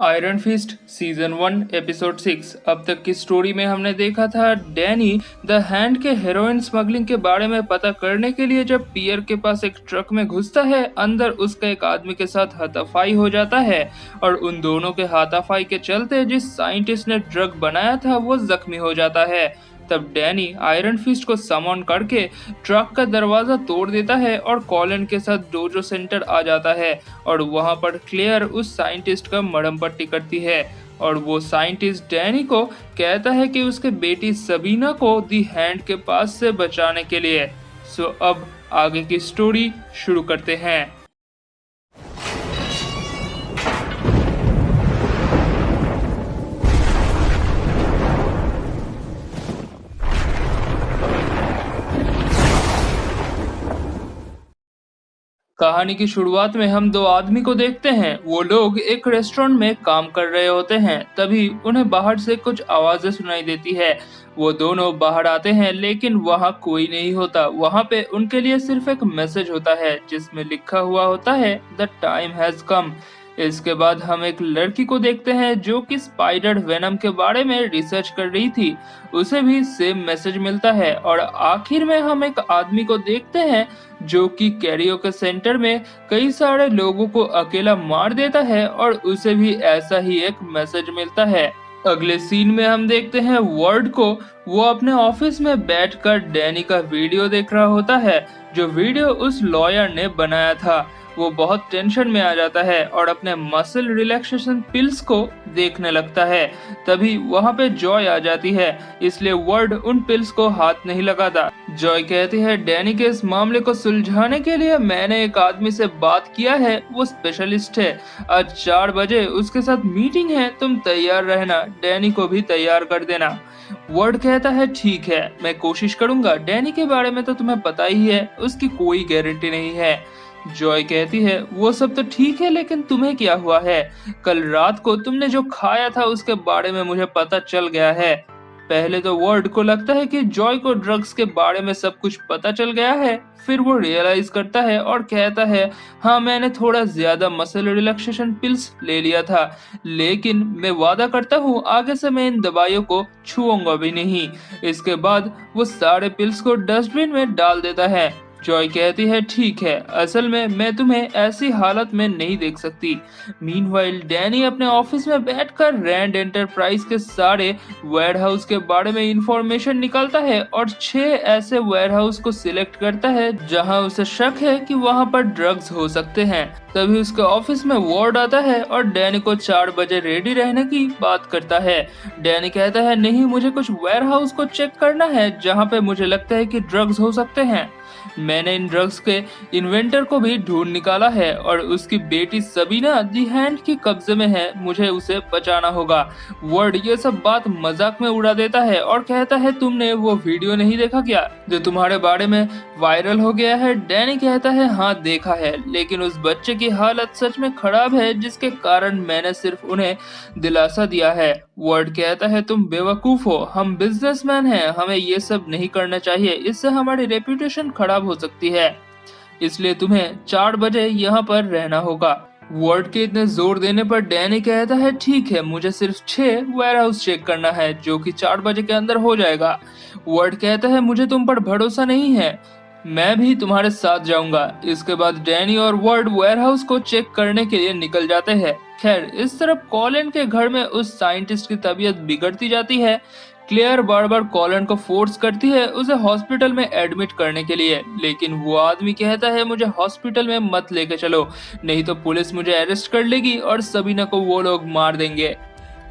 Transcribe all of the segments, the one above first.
Iron fist season 1 episode 6। अब तक की स्टोरी में हमने देखा था डैनी द हैंड के हेरोइन स्मगलिंग के बारे में पता करने के लिए जब पियर के पास एक ट्रक में घुसता है, अंदर उसका एक आदमी के साथ हाथापाई हो जाता है और उन दोनों के हाथापाई के चलते जिस साइंटिस्ट ने ड्रग बनाया था वो जख्मी हो जाता है। तब डैनी आयरन फिस्ट को समन करके ट्रक का दरवाजा तोड़ देता है और कॉलिन के साथ डोजो सेंटर आ जाता है और वहां पर क्लेयर उस साइंटिस्ट का मरहम पट्टी करती है और वो साइंटिस्ट डैनी को कहता है कि उसके बेटी सबीना को दी हैंड के पास से बचाने के लिए। सो अब आगे की स्टोरी शुरू करते हैं। कहानी की शुरुआत में हम दो आदमी को देखते हैं। वो लोग एक रेस्टोरेंट में काम कर रहे होते हैं, तभी उन्हें बाहर से कुछ आवाजें सुनाई देती है। वो दोनों बाहर आते हैं लेकिन वहाँ कोई नहीं होता। वहाँ पे उनके लिए सिर्फ एक मैसेज होता है जिसमें लिखा हुआ होता है द टाइम हैज कम। इसके बाद हम एक लड़की को देखते हैं जो कि स्पाइडर वेनम के बारे में रिसर्च कर रही थी। उसे भी सेम मैसेज मिलता है और आखिर में हम एक आदमी को देखते हैं जो कि कैरियोके सेंटर में कई सारे लोगों को अकेला मार देता है और उसे भी ऐसा ही एक मैसेज मिलता है। अगले सीन में हम देखते हैं वर्ड को। वो अपने ऑफिस में बैठकर डैनी का वीडियो देख रहा होता है, जो वीडियो उस लॉयर ने बनाया था। वो बहुत टेंशन में आ जाता है और अपने मसल रिलैक्सेशन पिल्स को देखने लगता है। तभी वहाँ पे जॉय आ जाती है, इसलिए वर्ड उन पिल्स को हाथ नहीं लगाता। जॉय कहती है डैनी के इस मामले को सुलझाने के लिए मैंने एक आदमी से बात किया है, वो स्पेशलिस्ट है। आज 4 बजे उसके साथ मीटिंग है, तुम तैयार रहना, डैनी को भी तैयार कर देना। वर्ड कहता है ठीक है, मैं कोशिश करूंगा। डैनी के बारे में तो तुम्हें पता ही है, उसकी कोई गारंटी नहीं है। जॉय कहती है वो सब तो ठीक है, लेकिन तुम्हें क्या हुआ है? कल रात को तुमने जो खाया था उसके बारे में मुझे पता चल गया है। पहले तो वर्ड को लगता है कि जॉय को ड्रग्स के बारे में सब कुछ पता चल गया है, फिर वो रियलाइज करता है और कहता है हाँ, मैंने थोड़ा ज्यादा मसल रिलैक्सेशन पिल्स ले लिया था, लेकिन मैं वादा करता हूँ आगे से मैं इन दवाइयों को छूऊंगा भी नहीं। इसके बाद वो सारे पिल्स को डस्टबिन में डाल देता है। जॉय कहती है ठीक है, असल में मैं तुम्हें ऐसी हालत में नहीं देख सकती। मीनवाइल डैनी अपने ऑफिस में बैठकर रैंड एंटरप्राइज के सारे वेयरहाउस के बारे में इंफॉर्मेशन निकालता है और 6 ऐसे वेयरहाउस को सिलेक्ट करता है जहां उसे शक है कि वहां पर ड्रग्स हो सकते हैं। तभी उसके ऑफिस में वार्ड आता है और डैनी को 4 बजे रेडी रहने की बात करता है। डैनी कहता है नहीं, मुझे कुछ वेयरहाउस को चेक करना है जहां पे मुझे लगता है कि ड्रग्स हो सकते हैं। मैंने इन ड्रग्स के इन्वेंटर को भी ढूंढ निकाला है और उसकी बेटी सबीना दी हैंड के कब्जे में है, मुझे उसे बचाना होगा। वर्ड ये सब बात मजाक में उड़ा देता है और कहता है तुमने वो वीडियो नहीं देखा क्या जो तुम्हारे बारे में वायरल हो गया है? डैनी कहता है हाँ देखा है, लेकिन उस बच्चे की हालत सच में खराब है जिसके कारण मैंने सिर्फ उन्हें दिलासा दिया है। वर्ड कहता है तुम बेवकूफ हो, हम बिजनेसमैन हैं, हमें ये सब नहीं करना चाहिए, इससे हमारी रेपुटेशन खराब हो सकती है, इसलिए तुम्हें 4 बजे यहाँ पर रहना होगा। वर्ड के इतने जोर देने पर डैनी कहता है ठीक है, मुझे सिर्फ 6 वेयरहाउस चेक करना है जो कि 4 बजे के अंदर हो जाएगा। वर्ड कहता है मुझे तुम पर भरोसा नहीं है, मैं भी तुम्हारे साथ जाऊंगा। इसके बाद डैनी और वर्ड वेयरहाउस को चेक करने के लिए निकल जाते हैं। खैर, इस तरफ कॉलिन के घर में उस साइंटिस्ट की तबीयत बिगड़ती जाती है। क्लेयर बार बार कॉलिन को फोर्स करती है उसे हॉस्पिटल में एडमिट करने के लिए, लेकिन वो आदमी कहता है मुझे हॉस्पिटल में मत लेके चलो, नहीं तो पुलिस मुझे अरेस्ट कर लेगी और सबीना को वो लोग मार देंगे।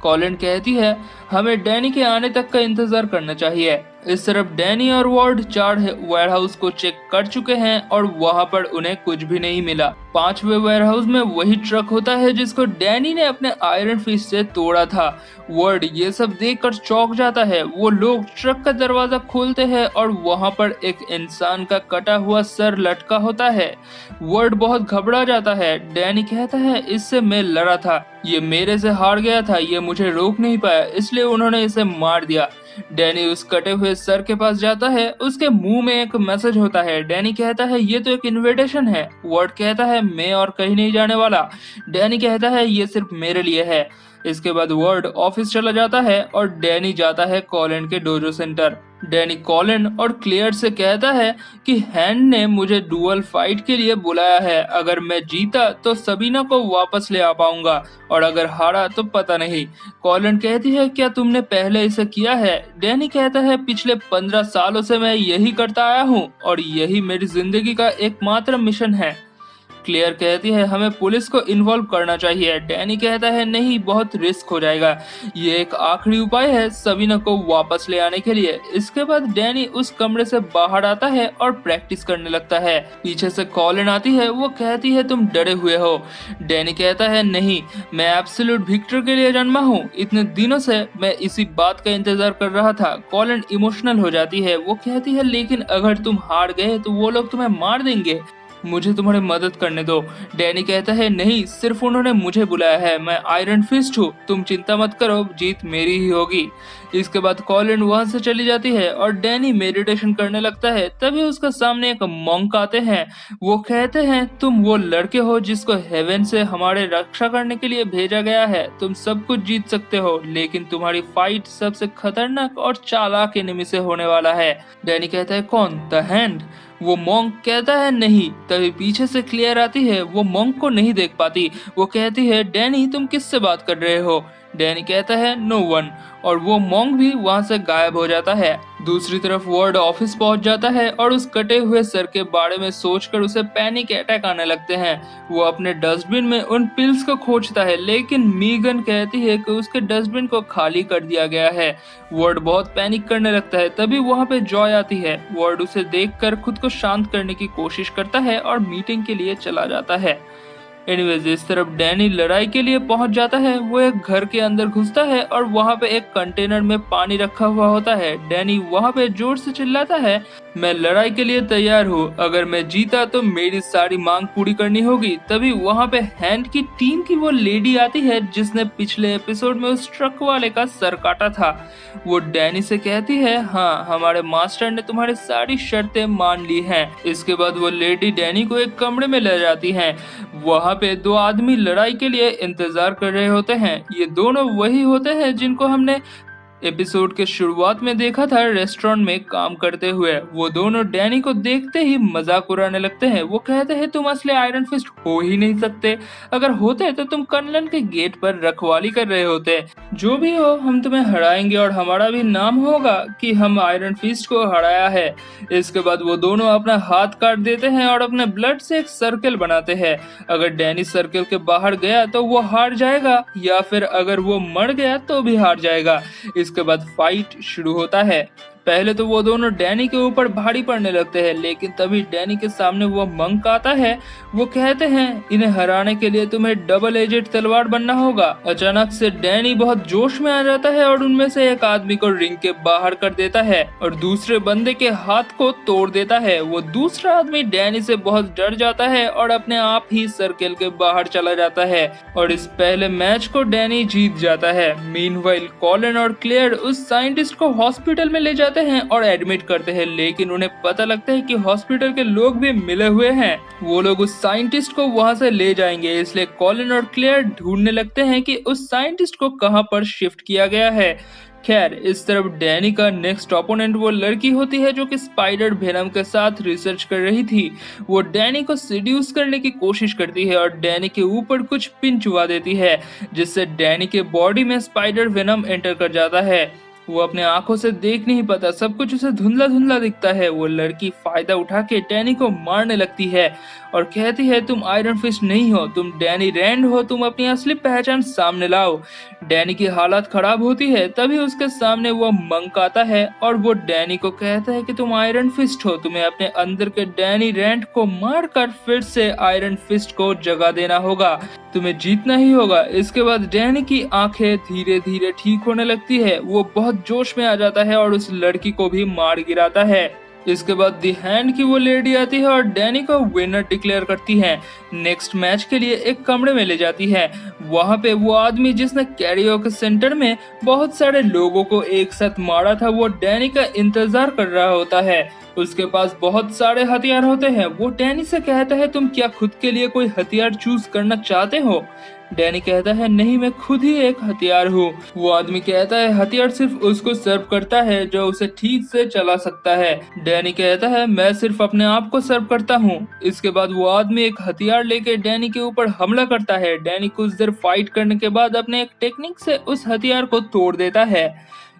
कॉलिन कहती है हमें डैनी के आने तक का इंतजार करना चाहिए। इस तरफ डैनी और वार्ड 4 वेयरहाउस को चेक कर चुके हैं और वहां पर उन्हें कुछ भी नहीं मिला। 5वें वेयरहाउस में वही ट्रक होता है जिसको डैनी ने अपने आयरन फिस्ट से तोड़ा था। वर्ड ये सब देखकर चौंक जाता है। वो लोग ट्रक का दरवाजा खोलते हैं और वहां पर एक इंसान का कटा हुआ सर लटका होता है। वर्ड बहुत घबरा जाता है। डैनी कहता है इससे मैं लड़ा था, ये मेरे से हार गया था, ये मुझे रोक नहीं पाया, इसलिए उन्होंने इसे मार दिया। डैनी उस कटे हुए सर के पास जाता है, उसके मुंह में एक मैसेज होता है। डैनी कहता है ये तो एक इनविटेशन है। वर्ड कहता है मैं और कहीं नहीं जाने वाला। डैनी कहता है ये सिर्फ मेरे लिए है। इसके बाद वर्ड ऑफिस चला जाता है और डैनी जाता है कॉलिन के डोजो सेंटर। डैनी कॉलिन और क्लेयर से कहता है कि हैंड ने मुझे डुअल फाइट के लिए बुलाया है। अगर मैं जीता तो सबीना को वापस ले आ पाऊंगा और अगर हारा तो पता नहीं। कॉलिन कहती है क्या तुमने पहले इसे किया है? डैनी कहता है पिछले 15 सालों से मैं यही करता आया हूँ और यही मेरी जिंदगी का एकमात्र मिशन है। क्लेयर कहती है हमें पुलिस को इन्वॉल्व करना चाहिए। डैनी कहता है नहीं, बहुत रिस्क हो जाएगा। ये एक आखिरी उपाय है सबीना को वापस ले आने के लिए। इसके बाद डैनी उस कमरे से बाहर आता है और प्रैक्टिस करने लगता है। पीछे से कॉलिन आती है, वो कहती है तुम डरे हुए हो। डैनी कहता है नहीं, मैं एब्सोल्यूट विक्टर के लिए जन्मा हूँ। इतने दिनों से मैं इसी बात का इंतजार कर रहा था। कॉलिन इमोशनल हो जाती है, वो कहती है लेकिन अगर तुम हार गए तो वो लोग तुम्हें मार देंगे, मुझे तुम्हारी मदद करने दो। डैनी कहता है नहीं, सिर्फ उन्होंने मुझे बुलाया है, मैं आयरन फिस्ट हूँ, तुम चिंता मत करो, जीत मेरी ही होगी। इसके बाद कॉलिन वहां से चली जाती है और डैनी मेडिटेशन करने लगता है। तभी उसके सामने एक मॉन्क आते हैं। वो कहते हैं तुम वो लड़के हो जिसको हेवन से हमारे रक्षा करने के लिए भेजा गया है। तुम सब कुछ जीत सकते हो, लेकिन तुम्हारी फाइट सबसे खतरनाक और चालाक एनिमी से होने वाला है। डैनी कहता है कौन? The hand? वो मॉन्क कहता है नहीं। तभी पीछे से क्लियर आती है, वो मॉन्क को नहीं देख पाती। वो कहती है डैनी तुम किससे बात कर रहे हो? डैनी कहता है नो वन, और वो मॉन्क भी वहां से गायब हो जाता है। दूसरी तरफ वर्ड ऑफिस पहुंच जाता है और उस कटे हुए सर के बारे में सोचकर उसे पैनिक अटैक आने लगते हैं। वो अपने डस्टबिन में उन पिल्स को खोजता है, लेकिन मीगन कहती है कि उसके डस्टबिन को खाली कर दिया गया है। वर्ड बहुत पैनिक करने लगता है। तभी वहां पे जॉय आती है। वर्ड उसे देखकर खुद को शांत करने की कोशिश करता है और मीटिंग के लिए चला जाता है। एनीवेज, इस तरफ डैनी लड़ाई के लिए पहुंच जाता है। वो एक घर के अंदर घुसता है और वहां पे एक कंटेनर में पानी रखा हुआ होता है। डैनी वहां पे जोर से चिल्लाता है मैं लड़ाई के लिए तैयार हूँ, अगर मैं जीता तो मेरी सारी मांग पूरी करनी होगी। तभी वहां पे हैंड की टीम की वो लेडी आती है जिसने पिछले एपिसोड में उस ट्रक वाले का सर काटा था। वो डैनी से कहती है हाँ, हमारे मास्टर ने तुम्हारी सारी शर्तें मान ली हैं। इसके बाद वो लेडी डैनी को एक कमरे में ले जाती है। वहां पे दो आदमी लड़ाई के लिए इंतजार कर रहे होते हैं। ये दोनों वही होते हैं जिनको हमने एपिसोड के शुरुआत में देखा था रेस्टोरेंट में काम करते हुए। वो दोनों डैनी को देखते ही मजाक उड़ाने लगते हैं। वो कहते हैं तुम असली आयरन फिस्ट हो ही नहीं सकते, अगर होते तो तुम कर्नल के गेट पर रखवाली कर रहे होते। जो भी हो, हम तुम्हें हराएंगे और हमारा भी नाम होगा कि हम आयरन फिस्ट को हराया है। इसके बाद वो दोनों अपना हाथ काट देते हैं और अपने ब्लड से एक सर्कल बनाते हैं। अगर डैनी सर्कल के बाहर गया तो वो हार जाएगा, या फिर अगर वो मर गया तो भी हार जाएगा। इसके बाद फाइट शुरू होता है। पहले तो वो दोनों डैनी के ऊपर भारी पड़ने लगते हैं, लेकिन तभी डैनी के सामने वो मंक आता है। वो कहते हैं इन्हें हराने के लिए तुम्हें डबल एजेड तलवार बनना होगा। अचानक से डैनी बहुत जोश में आ जाता है और उनमें से एक आदमी को रिंग के बाहर कर देता है और दूसरे बंदे के हाथ को तोड़ देता है। वो दूसरा आदमी डैनी से बहुत डर जाता है और अपने आप ही सर्कल के बाहर चला जाता है और इस पहले मैच को डैनी जीत जाता है। मीनवाइल कॉलिन और क्लेयर उस साइंटिस्ट को हॉस्पिटल में ले जाते हैं और एडमिट करते हैं, लेकिन उन्हें पता लगता है कि हॉस्पिटल के लोग भी मिले हुए हैं। वो लोग उस साइंटिस्ट को वहां से ले जाएंगे, इसलिए कॉलिन और क्लेयर ढूंढने लगते हैं कि उस साइंटिस्ट को कहां पर शिफ्ट किया गया है। खैर, इस तरफ डैनी का नेक्स्ट ओपोनेंट वो लड़की होती है जो कि स्पाइडर वेनम के साथ रिसर्च कर रही थी। वो डैनी को सीड्यूस करने की कोशिश करती है और डैनी के ऊपर कुछ पिन चुवा देती है, जिससे डैनी के बॉडी में स्पाइडर वेनम एंटर कर जाता है। वो अपने आंखों से देख नहीं पाता, सब कुछ उसे धुंधला धुंधला दिखता है। वो लड़की फायदा उठा के डैनी को मारने लगती है और कहती है तुम आयरन फिस्ट नहीं हो, तुम डैनी रैंड हो, तुम अपनी असली पहचान सामने लाओ। डैनी की हालत खराब होती है। तभी उसके सामने वो मंक आता है और वो डैनी को कहता है कि तुम आयरन फिस्ट हो, तुम्हें अपने अंदर के डैनी रैंड को मारकर फिर से आयरन फिस्ट को जगा देना होगा, तुम्हें जीतना ही होगा। इसके बाद डैनी की आंखें धीरे धीरे ठीक होने लगती है। वो बहुत जोश में आ जाता है और उस लड़की को भी मार गिराता है। इसके बाद दी हैंड की वो लेडी आती है और डैनी को विनर डिक्लेयर करती है। नेक्स्ट मैच के लिए एक कमरे में ले जाती है। वहाँ पे वो आदमी जिसने कैरियोके सेंटर में बहुत सारे लोगों को एक साथ मारा था, वो डैनी का इंतजार कर रहा होता है। उसके पास बहुत सारे हथियार होते हैं। वो डैनी से कहता है, तुम क्या खुद के लिए कोई हथियार चूज करना चाहते हो? डैनी कहता है, नहीं, मैं खुद ही एक हथियार हूँ। वो आदमी कहता है, हथियार सिर्फ उसको सर्व करता है जो उसे ठीक से चला सकता है। डैनी कहता है, मैं सिर्फ अपने आप को सर्व करता हूँ। इसके बाद वो आदमी एक हथियार लेके डैनी के ऊपर हमला करता है। डैनी कुछ देर फाइट करने के बाद अपने एक टेक्निक से उस हथियार को तोड़ देता है।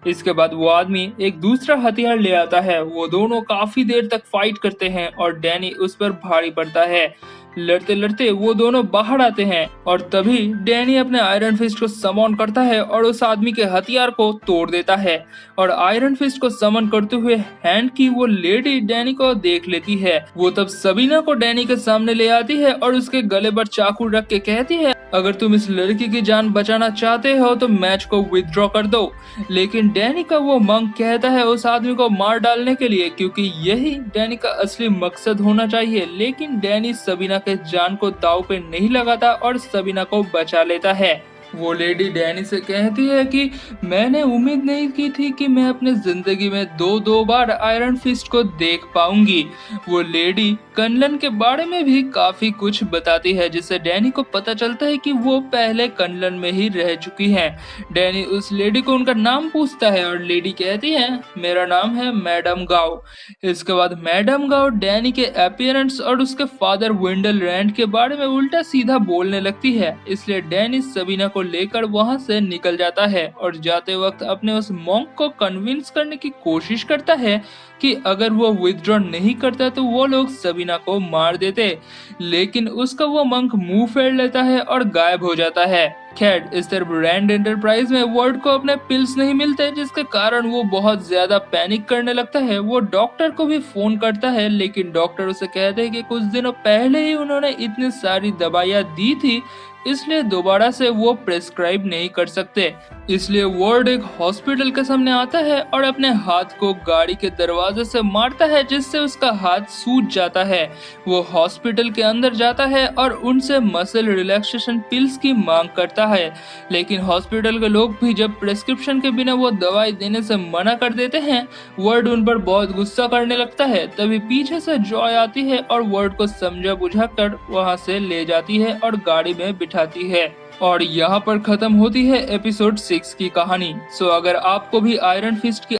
इसके बाद वो आदमी एक दूसरा हथियार ले आता है। वो दोनों काफी देर तक फाइट करते हैं और डैनी उस पर भारी पड़ता है। लड़ते लड़ते वो दोनों बाहर आते हैं और तभी डैनी अपने आयरन फिस्ट को समन करता है और उस आदमी के हथियार को तोड़ देता है। और आयरन फिस्ट को समन करते हुए हैंड की वो लेडी डैनी को देख लेती है। वो तब सबीना को डैनी के सामने ले आती है और उसके गले पर चाकू रख के कहती है, अगर तुम इस लड़की की जान बचाना चाहते हो तो मैच को विथड्रॉ कर दो। लेकिन डैनी का वो मंक कहता है उस आदमी को मार डालने के लिए, क्योंकि यही डैनी का असली मकसद होना चाहिए। लेकिन डैनी सबीना के जान को दांव पे नहीं लगाता और सबीना को बचा लेता है। वो लेडी डैनी से कहती है कि मैंने उम्मीद नहीं की थी कि मैं अपने जिंदगी में दो बार आयरन फिस्ट को देख पाऊंगी। वो लेडी कनलन के बारे में भी काफी कुछ बताती है, जिससे डैनी को पता चलता है कि वो पहले कनलन में ही रह चुकी हैं। डैनी उस लेडी को उनका नाम पूछता है और लेडी कहती है, मेरा नाम है मैडम गाओ। इसके बाद मैडम गाओ डैनी के अपीयरेंस और उसके फादर विंडल रैंड के बारे में उल्टा सीधा बोलने लगती है। इसलिए डैनी सबीना को लेकर वहां से निकल जाता है और जाते वक्त अपने उस मॉन्क को कन्विंस करने की कोशिश करता है कि अगर वो विथड्रॉ नहीं करता तो वो लोग सबीना को मार देते। लेकिन उसका वो मंक मुंह फेर लेता है और गायब हो जाता है। खैर, इस तरफ रैंड एंटरप्राइज में वर्ड को अपने पिल्स नहीं मिलते, जिसके कारण वो बहुत ज्यादा पैनिक करने लगता है। वो डॉक्टर को भी फोन करता है, लेकिन डॉक्टर उसे कहते हैं कि कुछ दिनों पहले ही उन्होंने इतनी सारी दवाइयाँ दी थी, इसलिए दोबारा से वो प्रेस्क्राइब नहीं कर सकते। इसलिए वर्ड एक हॉस्पिटल के सामने आता है और अपने हाथ को गाड़ी के दरवाजे से मारता है, जिससे उसका हाथ सूज जाता है। वो हॉस्पिटल के अंदर जाता है और उनसे मसल रिलैक्सेशन पिल्स की मांग करता है। लेकिन हॉस्पिटल के लोग भी जब प्रेस्क्रिप्शन के बिना वो दवाई देने से मना कर देते हैं, वर्ड उन पर बहुत गुस्सा करने लगता है। तभी पीछे से जॉय आती है और वर्ड को समझा बुझा कर वहाँ से ले जाती है और गाड़ी में बिठाती है। और यहाँ पर खत्म होती है एपिसोड 6 की कहानी। सो अगर आपको भी आयरन फिस्ट की